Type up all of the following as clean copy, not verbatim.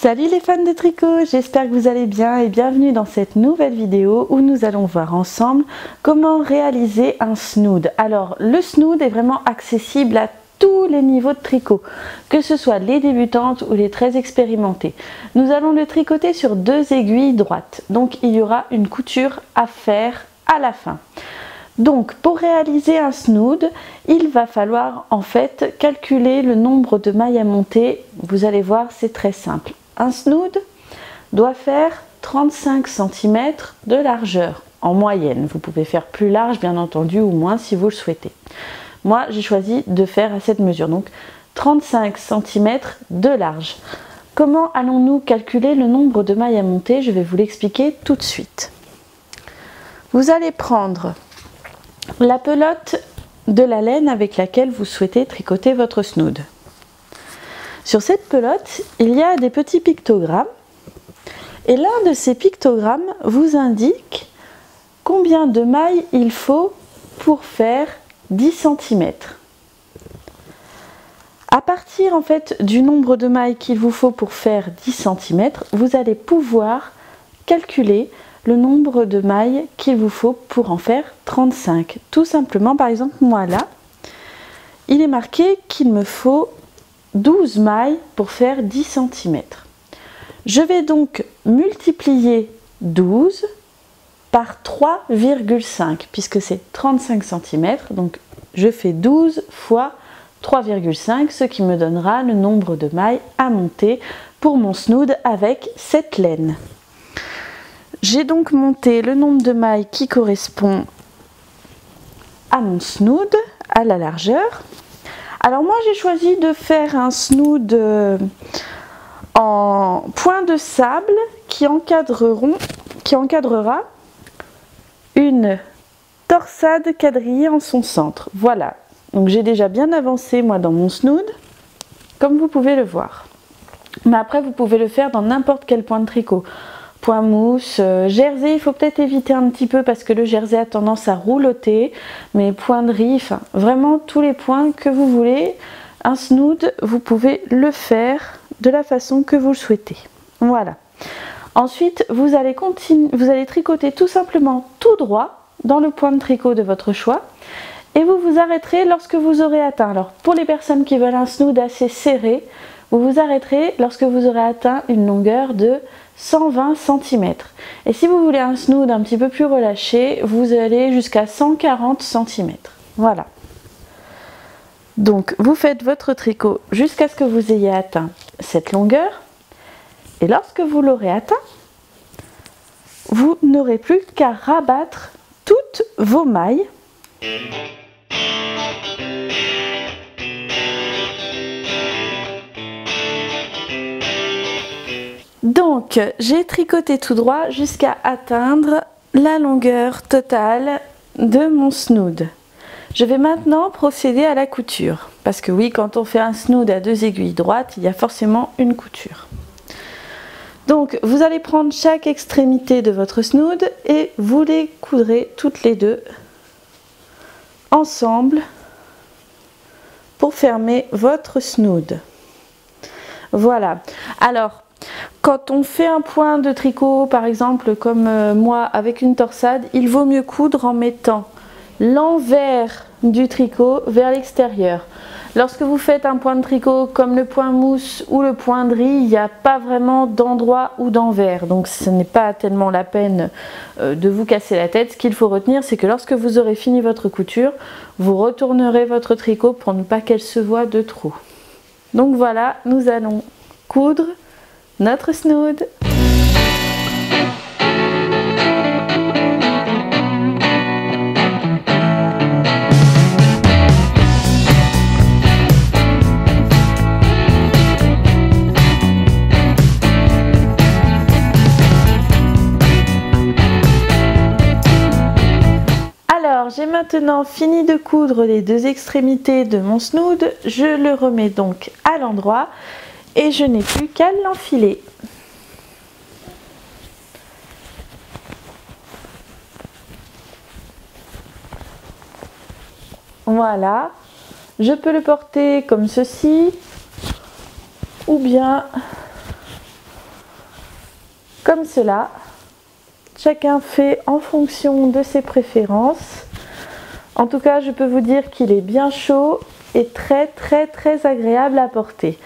Salut les fans de tricot, j'espère que vous allez bien et bienvenue dans cette nouvelle vidéo où nous allons voir ensemble comment réaliser un snood. Alors le snood est vraiment accessible à tous les niveaux de tricot, que ce soit les débutantes ou les très expérimentées. Nous allons le tricoter sur 2 aiguilles droites, donc il y aura une couture à faire à la fin. Donc pour réaliser un snood, il va falloir en fait calculer le nombre de mailles à monter. Vous allez voir, c'est très simple. Un snood doit faire 35 cm de largeur en moyenne. Vous pouvez faire plus large bien entendu ou moins si vous le souhaitez. Moi j'ai choisi de faire à cette mesure, donc 35 cm de large. Comment allons-nous calculer le nombre de mailles à monter? Je vais vous l'expliquer tout de suite. Vous allez prendre la pelote de la laine avec laquelle vous souhaitez tricoter votre snood. Sur cette pelote, il y a des petits pictogrammes et l'un de ces pictogrammes vous indique combien de mailles il faut pour faire 10 cm. À partir en fait du nombre de mailles qu'il vous faut pour faire 10 cm, vous allez pouvoir calculer le nombre de mailles qu'il vous faut pour en faire 35. Tout simplement, par exemple, moi là, il est marqué qu'il me faut 12 mailles pour faire 10 cm. Je vais donc multiplier 12 par 3,5 puisque c'est 35 cm. Donc je fais 12 fois 3,5, ce qui me donnera le nombre de mailles à monter pour mon snood avec cette laine. J'ai donc monté le nombre de mailles qui correspond à mon snood, à la largeur. Alors moi j'ai choisi de faire un snood en point de sable qui encadrera une torsade quadrillée en son centre. Voilà, donc j'ai déjà bien avancé moi dans mon snood, comme vous pouvez le voir. Mais après vous pouvez le faire dans n'importe quel point de tricot. Point mousse, jersey, il faut peut-être éviter un petit peu parce que le jersey a tendance à rouloter, mais point de riz, enfin vraiment tous les points que vous voulez. Un snood, vous pouvez le faire de la façon que vous le souhaitez. Voilà. Ensuite, vous allez tricoter tout simplement tout droit dans le point de tricot de votre choix et vous vous arrêterez lorsque vous aurez atteint. Alors pour les personnes qui veulent un snood assez serré, vous vous arrêterez lorsque vous aurez atteint une longueur de 120 cm. Et si vous voulez un snood un petit peu plus relâché, vous allez jusqu'à 140 cm. Voilà. Donc vous faites votre tricot jusqu'à ce que vous ayez atteint cette longueur. Et lorsque vous l'aurez atteint, vous n'aurez plus qu'à rabattre toutes vos mailles. Donc j'ai tricoté tout droit jusqu'à atteindre la longueur totale de mon snood. Je vais maintenant procéder à la couture. Parce que oui, quand on fait un snood à 2 aiguilles droites, il y a forcément une couture. Donc vous allez prendre chaque extrémité de votre snood et vous les coudrez toutes les deux ensemble pour fermer votre snood. Voilà. Alors, quand on fait un point de tricot, par exemple, comme moi, avec une torsade, il vaut mieux coudre en mettant l'envers du tricot vers l'extérieur. Lorsque vous faites un point de tricot comme le point mousse ou le point de riz, il n'y a pas vraiment d'endroit ou d'envers. Donc ce n'est pas tellement la peine de vous casser la tête. Ce qu'il faut retenir, c'est que lorsque vous aurez fini votre couture, vous retournerez votre tricot pour ne pas qu'elle se voie de trop. Donc voilà, nous allons coudre notre snood. Alors j'ai maintenant fini de coudre les 2 extrémités de mon snood. Je le remets donc à l'endroit et je n'ai plus qu'à l'enfiler. Voilà, je peux le porter comme ceci ou bien comme cela. Chacun fait en fonction de ses préférences. En tout cas, je peux vous dire qu'il est bien chaud et très agréable à porter.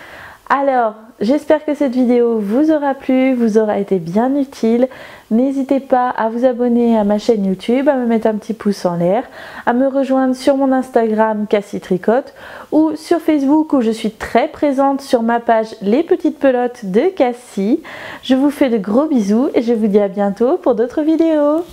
Alors, j'espère que cette vidéo vous aura plu, vous aura été bien utile. N'hésitez pas à vous abonner à ma chaîne YouTube, à me mettre un petit pouce en l'air, à me rejoindre sur mon Instagram Cassie Tricote ou sur Facebook où je suis très présente sur ma page Les Petites Pelotes de Cassie. Je vous fais de gros bisous et je vous dis à bientôt pour d'autres vidéos.